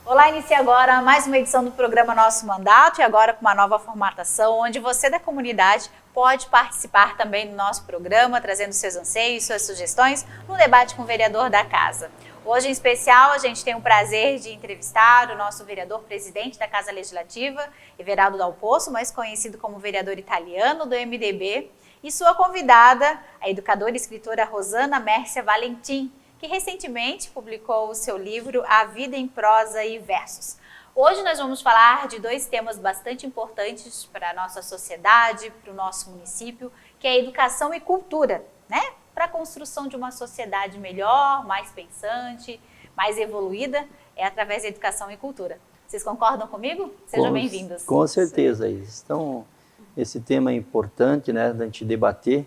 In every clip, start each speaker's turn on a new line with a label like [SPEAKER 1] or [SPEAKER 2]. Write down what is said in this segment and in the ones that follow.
[SPEAKER 1] Olá, inicia agora mais uma edição do programa Nosso Mandato e agora com uma nova formatação, onde você da comunidade pode participar também do nosso programa, trazendo seus anseios, suas sugestões no debate com o vereador da Casa. Hoje, em especial, a gente tem o prazer de entrevistar o nosso vereador-presidente da Casa Legislativa, Everaldo Dal Poço, mais conhecido como vereador italiano do MDB, e sua convidada, a educadora e escritora Rosana Mércia Valentim, que recentemente publicou o seu livro A Vida em Prosa e Versos. Hoje nós vamos falar de dois temas bastante importantes para a nossa sociedade, para o nosso município, que é a educação e cultura, né? Para a construção de uma sociedade melhor, mais pensante, mais evoluída, é através da educação e cultura. Vocês concordam comigo? Sejam bem-vindos.
[SPEAKER 2] Com certeza, Isis. Então, esse tema é importante, né, da gente debater.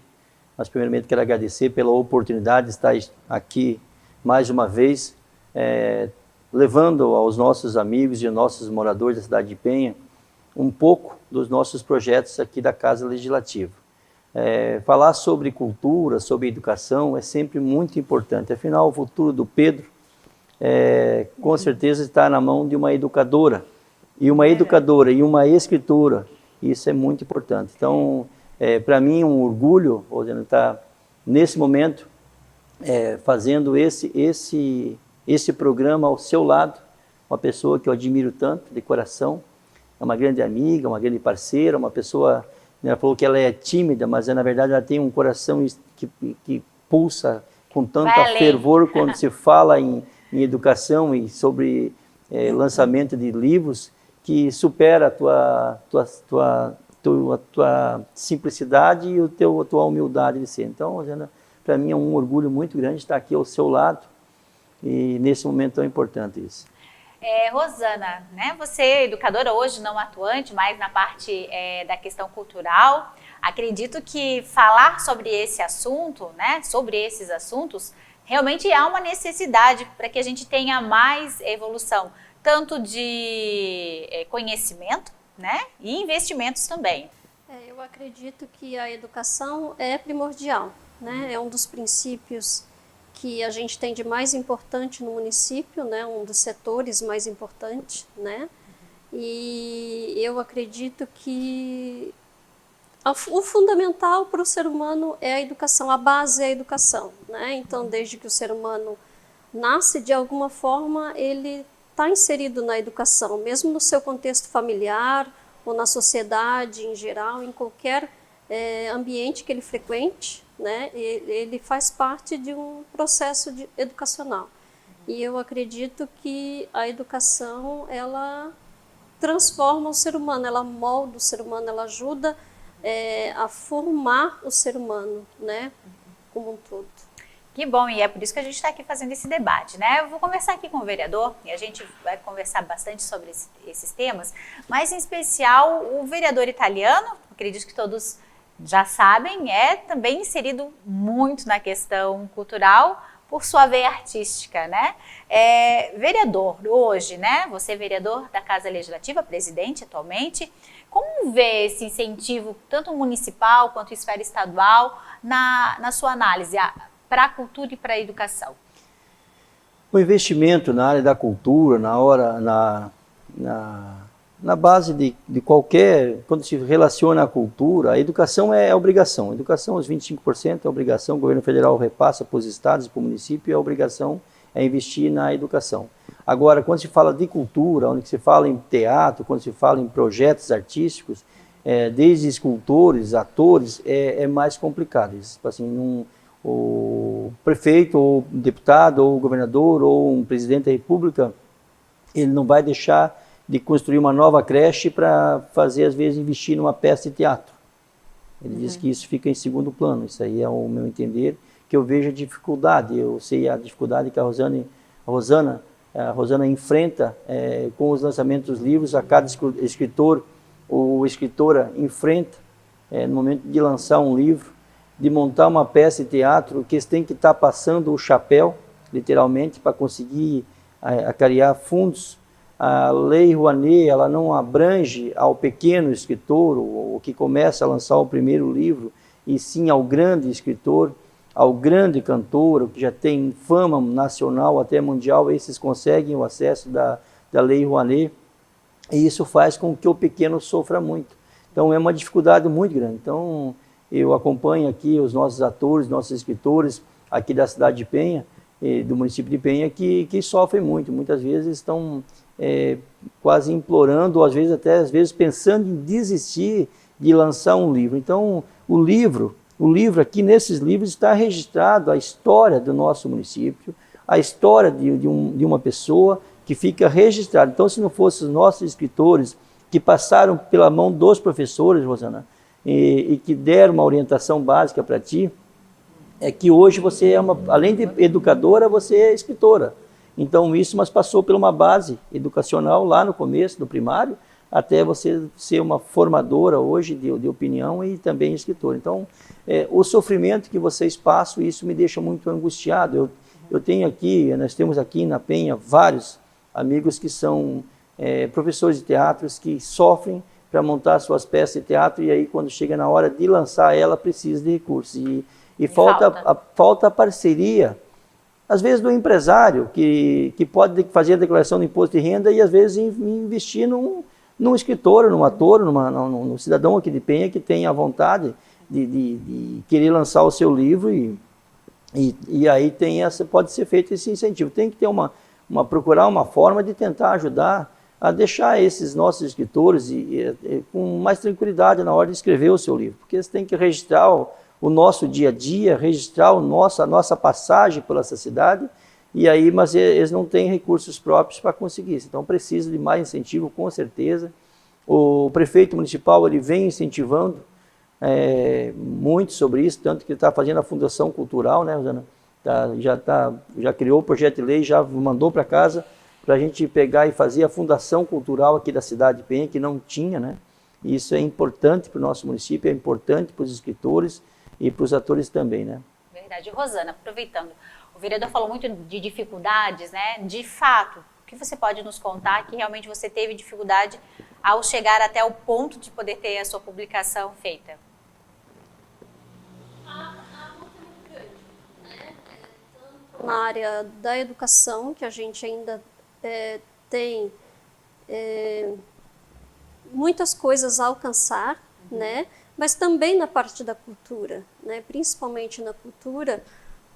[SPEAKER 2] Mas, primeiramente, quero agradecer pela oportunidade de estar aqui mais uma vez, levando aos nossos amigos e aos nossos moradores da cidade de Penha um pouco dos nossos projetos aqui da Casa Legislativa. Falar sobre cultura, sobre educação é sempre muito importante. Afinal, o futuro do Pedro, com certeza, está na mão de uma educadora. E uma educadora e uma escritora, isso é muito importante. Então, para mim, um orgulho, estar nesse momento fazendo esse programa ao seu lado, uma pessoa que eu admiro tanto, de coração, é uma grande amiga, uma grande parceira, uma pessoa, ela falou que ela é tímida, mas na verdade ela tem um coração que pulsa com tanto fervor quando se fala em educação e sobre lançamento de livros, que supera a tua simplicidade e a tua humildade de ser. Então, Rosana, para mim é um orgulho muito grande estar aqui ao seu lado e nesse momento tão importante isso.
[SPEAKER 1] Rosana, né, você é educadora hoje, não atuante, mas na parte da questão cultural. Acredito que falar sobre esse assunto, né, sobre esses assuntos, realmente há uma necessidade para que a gente tenha mais evolução, tanto de conhecimento, né, e investimentos também.
[SPEAKER 3] Eu acredito que a educação é primordial, né? É um dos princípios que a gente tem de mais importante no município, né? Um dos setores mais importantes, né? E eu acredito que o fundamental para o ser humano é a educação, a base é a educação, né? Então, desde que o ser humano nasce, de alguma forma, ele está inserido na educação, mesmo no seu contexto familiar ou na sociedade em geral, em qualquer ambiente que ele frequente, né? Ele faz parte de um processo educacional. E eu acredito que a educação, ela transforma o ser humano, ela molda o ser humano, ela ajuda a formar o ser humano, né? Como um todo.
[SPEAKER 1] Que bom, e é por isso que a gente está aqui fazendo esse debate, né? Eu vou conversar aqui com o vereador, e a gente vai conversar bastante sobre esses temas, mas em especial o vereador italiano, acredito que todos já sabem, é também inserido muito na questão cultural por sua veia artística, né? Vereador, hoje, né? Você é vereador da Casa Legislativa, presidente atualmente, como vê esse incentivo, tanto municipal quanto esfera estadual, na sua análise, para a cultura e para a educação?
[SPEAKER 2] O investimento na área da cultura, na base de qualquer, quando se relaciona à cultura, a educação é obrigação. A educação, os 25% é obrigação, o governo federal repassa para os estados e para o município, e a obrigação é investir na educação. Agora, quando se fala de cultura, onde se fala em teatro, quando se fala em projetos artísticos, desde escultores, atores, é mais complicado. Assim, o prefeito, ou deputado, ou governador, ou um presidente da república, ele não vai deixar de construir uma nova creche para fazer, às vezes, investir numa peça de teatro. Ele diz que isso fica em segundo plano. Isso aí é o meu entender, que eu vejo a dificuldade. Eu sei a dificuldade que a Rosana enfrenta com os lançamentos dos livros, a cada escritor ou escritora enfrenta no momento de lançar um livro, de montar uma peça de teatro, que eles têm que estar passando o chapéu, literalmente, para conseguir criar fundos. A Lei Rouanet, ela não abrange ao pequeno escritor, o que começa a lançar o primeiro livro, e sim ao grande escritor, ao grande cantor, que já tem fama nacional até mundial. Esses conseguem o acesso da Lei Rouanet, e isso faz com que o pequeno sofra muito. Então é uma dificuldade muito grande. Então eu acompanho aqui os nossos atores, nossos escritores aqui da cidade de Penha, do município de Penha, que sofrem muito. Muitas vezes estão quase implorando, ou às vezes pensando em desistir de lançar um livro. Então o livro aqui, nesses livros, está registrado a história do nosso município, a história de uma pessoa que fica registrada. Então, se não fossem os nossos escritores que passaram pela mão dos professores, Rosana, e que deram uma orientação básica para ti, é que hoje você além de educadora, você é escritora. Então isso, mas passou por uma base educacional lá no começo, do primário, até você ser uma formadora hoje de opinião e também escritora. Então, o sofrimento que vocês passam, isso me deixa muito angustiado. Eu tenho aqui, nós temos aqui na Penha vários amigos que são professores de teatros que sofrem para montar suas peças de teatro, e aí quando chega na hora de lançar ela, precisa de recursos. E falta a parceria, às vezes do empresário, que pode fazer a declaração do imposto de renda e às vezes investir num escritor, num ator, num cidadão aqui de Penha que tenha a vontade de querer lançar o seu livro, e aí pode ser feito esse incentivo. Tem que ter procurar uma forma de tentar ajudar a deixar esses nossos escritores com mais tranquilidade na hora de escrever o seu livro, porque eles têm que registrar o nosso dia a dia, registrar a nossa passagem pela essa cidade, mas eles não têm recursos próprios para conseguir isso. Então precisa de mais incentivo, com certeza. O prefeito municipal ele vem incentivando muito sobre isso, tanto que ele está fazendo a Fundação Cultural, né, Rosana? Já criou o projeto de lei, já mandou para casa para a gente pegar e fazer a Fundação Cultural aqui da cidade de Penha, que não tinha, né? E isso é importante para o nosso município, é importante para os escritores e para os atores também, né?
[SPEAKER 1] Verdade. Rosana, aproveitando, o vereador falou muito de dificuldades, né? De fato, o que você pode nos contar que realmente você teve dificuldade ao chegar até o ponto de poder ter a sua publicação feita?
[SPEAKER 3] Na área da educação, que a gente ainda tem muitas coisas a alcançar, né? Mas também na parte da cultura, né? Principalmente na cultura,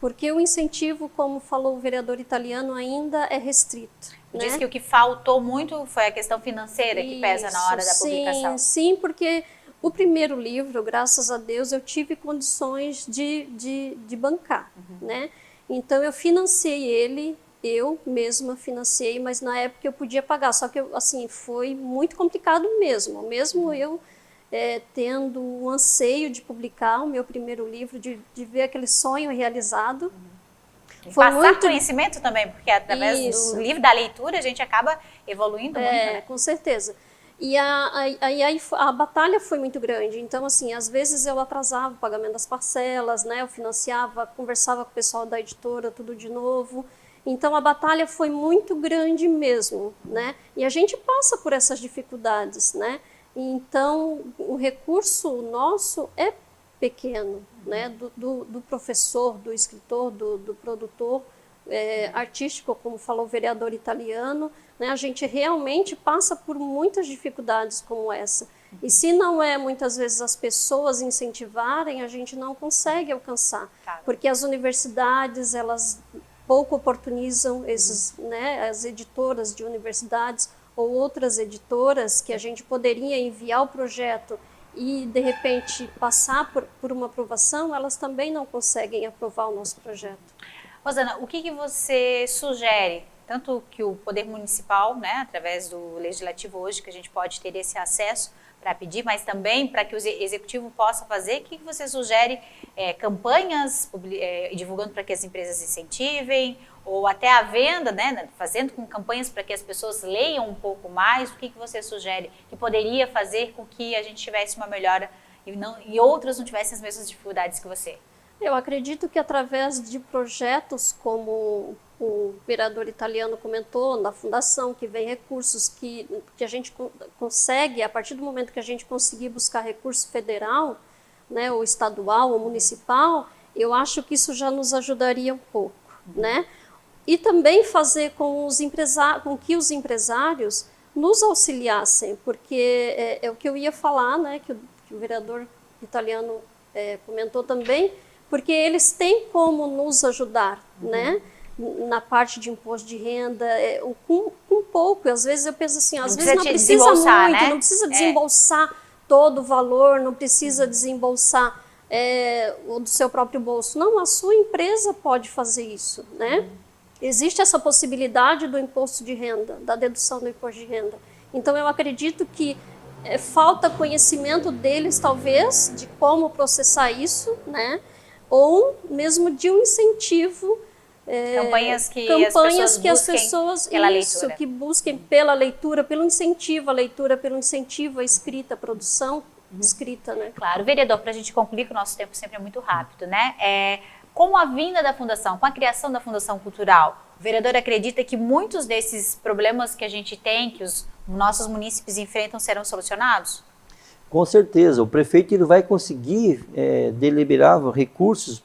[SPEAKER 3] porque o incentivo, como falou o vereador italiano, ainda é restrito.
[SPEAKER 1] Diz que o que faltou muito foi a questão financeira que pesa na hora da publicação.
[SPEAKER 3] Sim, porque o primeiro livro, graças a Deus, eu tive condições de bancar, né? Então eu financiei ele, eu mesma financiei, mas na época eu podia pagar, só que assim, foi muito complicado mesmo eu tendo o anseio de publicar o meu primeiro livro, de ver aquele sonho realizado.
[SPEAKER 1] Foi passar muito conhecimento também, porque através do livro, da leitura, a gente acaba evoluindo muito, né?
[SPEAKER 3] Com certeza. E aí a batalha foi muito grande, então assim, às vezes eu atrasava o pagamento das parcelas, né? Eu financiava, conversava com o pessoal da editora, tudo de novo. Então a batalha foi muito grande mesmo, né? E a gente passa por essas dificuldades, né? Então o recurso nosso é pequeno, né? Do professor, do escritor, do produtor artístico, como falou o vereador italiano, né? A gente realmente passa por muitas dificuldades como essa. E se não muitas vezes as pessoas incentivarem, a gente não consegue alcançar.
[SPEAKER 1] Claro.
[SPEAKER 3] Porque as universidades, elas pouco oportunizam as editoras de universidades ou outras editoras que a gente poderia enviar o projeto e, de repente, passar por uma aprovação, elas também não conseguem aprovar o nosso projeto.
[SPEAKER 1] Rosana, o que você sugere, tanto que o Poder Municipal, né, através do Legislativo hoje, que a gente pode ter esse acesso para pedir, mas também para que o Executivo possa fazer, o que você sugere? Campanhas divulgando para que as empresas incentivem, ou até a venda, né, fazendo com campanhas para que as pessoas leiam um pouco mais? O que você sugere que poderia fazer com que a gente tivesse uma melhora e outros não tivessem as mesmas dificuldades que você?
[SPEAKER 3] Eu acredito que através de projetos como o vereador italiano comentou, na fundação, que vem recursos que a gente consegue, a partir do momento que a gente conseguir buscar recurso federal, né, ou estadual ou municipal, eu acho que isso já nos ajudaria um pouco, né? e também fazer com que os empresários nos auxiliassem, porque é o que eu ia falar, né, que o vereador italiano comentou também, porque eles têm como nos ajudar, né, na parte de imposto de renda, com pouco. Às vezes eu penso assim, às vezes não precisa muito, né? Não precisa desembolsar todo o valor, não precisa desembolsar do seu próprio bolso. Não, a sua empresa pode fazer isso, né? Existe essa possibilidade do imposto de renda, da dedução do imposto de renda. Então eu acredito que falta conhecimento deles, talvez, de como processar isso, né? Ou mesmo de um incentivo,
[SPEAKER 1] campanhas que as pessoas
[SPEAKER 3] que busquem pela leitura, pelo incentivo à leitura, pelo incentivo à escrita, à produção escrita, né?
[SPEAKER 1] Claro, vereador, para a gente concluir, que o nosso tempo sempre é muito rápido, né? Com a vinda da Fundação, com a criação da Fundação Cultural, o vereador acredita que muitos desses problemas que a gente tem, que os nossos munícipes enfrentam, serão solucionados?
[SPEAKER 2] Com certeza, o prefeito ele vai conseguir deliberar recursos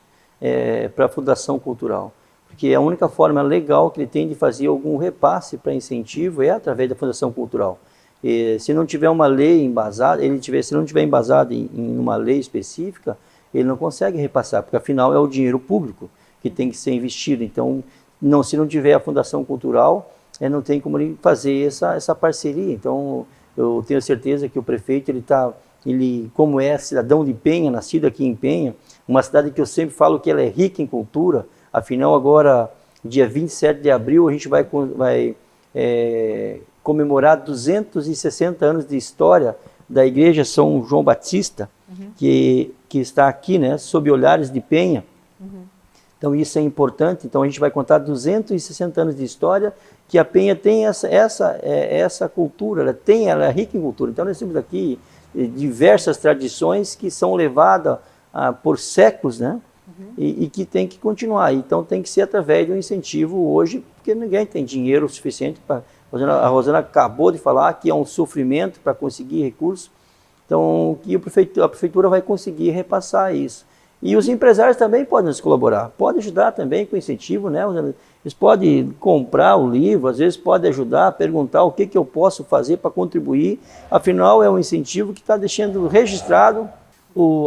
[SPEAKER 2] para a Fundação Cultural, porque a única forma legal que ele tem de fazer algum repasse para incentivo é através da Fundação Cultural. Se não tiver uma lei embasada, se não tiver embasado em uma lei específica, ele não consegue repassar, porque afinal é o dinheiro público que tem que ser investido. Então, se não tiver a Fundação Cultural, não tem como ele fazer essa parceria. Então, eu tenho certeza que o prefeito, ele como é cidadão de Penha, nascido aqui em Penha, uma cidade que eu sempre falo que ela é rica em cultura. Afinal, agora, dia 27 de abril, a gente vai comemorar 260 anos de história da Igreja São João Batista, que está aqui, né, sob olhares de Penha. Então isso é importante. Então a gente vai contar 260 anos de história, que a Penha tem essa cultura, ela é rica em cultura. Então nós temos aqui diversas tradições que são levadas por séculos, né, e que tem que continuar. Então tem que ser através de um incentivo hoje, porque ninguém tem dinheiro suficiente para... A Rosana acabou de falar que é um sofrimento para conseguir recursos. Então, a prefeitura vai conseguir repassar isso. E os empresários também podem nos colaborar, podem ajudar também com incentivo, né? Eles podem comprar o livro, às vezes podem ajudar, perguntar o que eu posso fazer para contribuir. Afinal, é um incentivo que está deixando registrado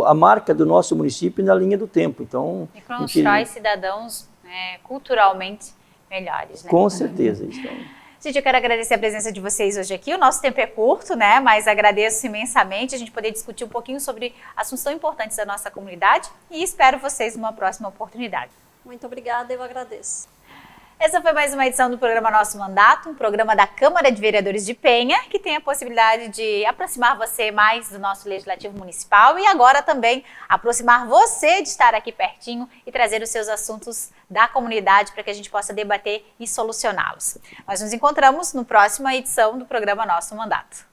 [SPEAKER 2] a marca do nosso município na linha do tempo. Então,
[SPEAKER 1] e constrói cidadãos culturalmente melhores, né?
[SPEAKER 2] Com certeza.
[SPEAKER 1] Gente, eu quero agradecer a presença de vocês hoje aqui. O nosso tempo é curto, né? Mas agradeço imensamente a gente poder discutir um pouquinho sobre assuntos tão importantes da nossa comunidade e espero vocês numa próxima oportunidade.
[SPEAKER 3] Muito obrigada, eu agradeço.
[SPEAKER 1] Essa foi mais uma edição do programa Nosso Mandato, um programa da Câmara de Vereadores de Penha, que tem a possibilidade de aproximar você mais do nosso Legislativo Municipal e agora também aproximar você de estar aqui pertinho e trazer os seus assuntos da comunidade para que a gente possa debater e solucioná-los. Nós nos encontramos na próxima edição do programa Nosso Mandato.